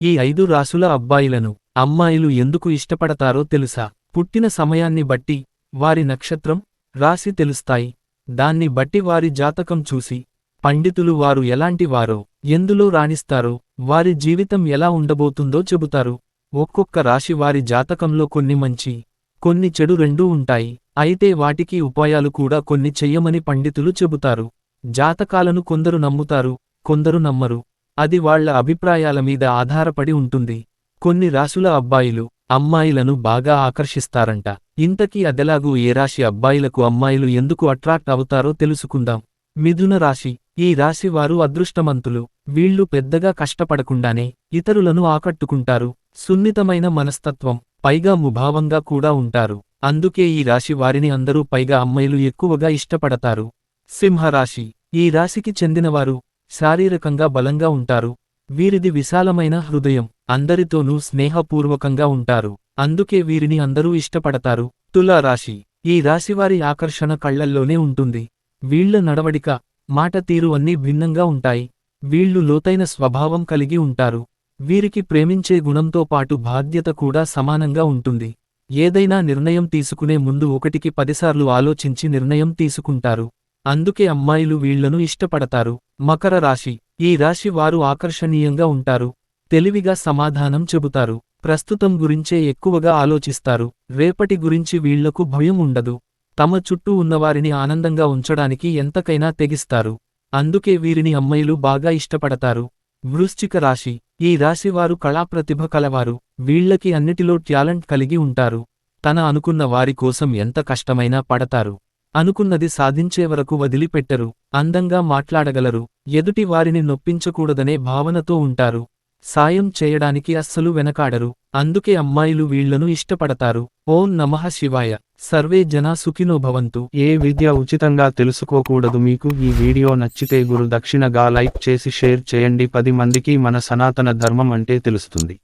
ఈ 5 రాసుల అబ్బాయిలను అమ్మాయిలు ఎందుకు ఇష్టపడతారో తెలుసా? పుట్టిన సమయాన్ని బట్టి వారి నక్షత్రం, రాశి తెలుస్తాయి. దాన్ని బట్టి వారి జాతకం చూసి పండితులు వారు ఎలాంటి వారో, ఎందులో రాణిస్తారో, వారి జీవితం ఎలా ఉండబోతుందో చెబుతారు. ఒక్కొక్క రాశి వారి జాతకంలో కొన్ని మంచి, కొన్ని చెడు రెండూ ఉంటాయి. అయితే వాటికి ఉపాయాలు కూడా కొన్ని చెయ్యమని పండితులు చెబుతారు. జాతకాలను కొందరు నమ్ముతారు, కొందరు నమ్మరు. అది వాళ్ళ అభిప్రాయాల మీద ఆధారపడి ఉంటుంది. కొన్ని రాసుల అబ్బాయిలు అమ్మాయిలను బాగా ఆకర్షిస్తారంట. ఇంతకీ అదెలాగూ ఏ రాశి అబ్బాయిలకు అమ్మాయిలు ఎందుకు అట్రాక్ట్ అవుతారో తెలుసుకుందాం. మిథున రాశి. ఈ రాశి వారు అదృష్టమంతులు. వీళ్ళు పెద్దగా కష్టపడకుండానే ఇతరులను ఆకట్టుకుంటారు. సున్నితమైన మనస్తత్వం, పైగా ముభావంగా కూడా ఉంటారు. అందుకే ఈ రాశి వారిని అందరూ, పైగా అమ్మాయిలు ఎక్కువగా ఇష్టపడతారు. సింహరాశి. ఈ రాశికి చెందినవారు శారీరకంగా బలంగా ఉంటారు. వీరిది విశాలమైన హృదయం, అందరితోనూ స్నేహపూర్వకంగా ఉంటారు. అందుకే వీరిని అందరూ ఇష్టపడతారు. తులారాశి. ఈ రాశివారి ఆకర్షణ కళ్లల్లోనే ఉంటుంది. వీళ్ల నడవడిక, మాట తీరు అన్నీ భిన్నంగా ఉంటాయి. వీళ్ళు లోతైన స్వభావం కలిగి ఉంటారు. వీరికి ప్రేమించే గుణంతో పాటు బాధ్యత కూడా సమానంగా ఉంటుంది. ఏదైనా నిర్ణయం తీసుకునే ముందు 1కి 10 సార్లు ఆలోచించి నిర్ణయం తీసుకుంటారు. అందుకే అమ్మాయిలు వీళ్లను ఇష్టపడతారు. మకర రాశి. ఈ రాశి వారు ఆకర్షణీయంగా ఉంటారు. తెలివిగా సమాధానం చెబుతారు. ప్రస్తుతం గురించే ఎక్కువగా ఆలోచిస్తారు. రేపటి గురించి వీళ్లకు భయం ఉండదు. తమ చుట్టూ ఉన్నవారిని ఆనందంగా ఉంచడానికి ఎంతకైనా తెగిస్తారు. అందుకే వీరిని అమ్మాయిలు బాగా ఇష్టపడతారు. వృశ్చిక రాశి. ఈ రాశివారు కళాప్రతిభ కలవారు. వీళ్లకి అన్నిటిలో టాలెంట్ కలిగి ఉంటారు. తన అనుకున్న వారి కోసం ఎంత కష్టమైనా పడతారు. అనుకున్నది సాధించే వరకు వదిలిపెట్టరు. అందంగా మాట్లాడగలరు. ఎదుటి వారిని నొప్పించకూడదనే భావనతో ఉంటారు. సాయం చేయడానికి అస్సలు వెనకాడరు. అందుకే అమ్మాయిలు వీళ్లను ఇష్టపడతారు. ఓం నమః శివాయ. సర్వే జనా సుఖినో భవంతు. ఏ విద్య ఉచితంగా తెలుసుకోకూడదు. మీకు ఈ వీడియో నచ్చితే గురు దక్షిణగా లైక్ చేసి షేర్ చేయండి. 10 మందికి మన సనాతన ధర్మం అంటే తెలుస్తుంది.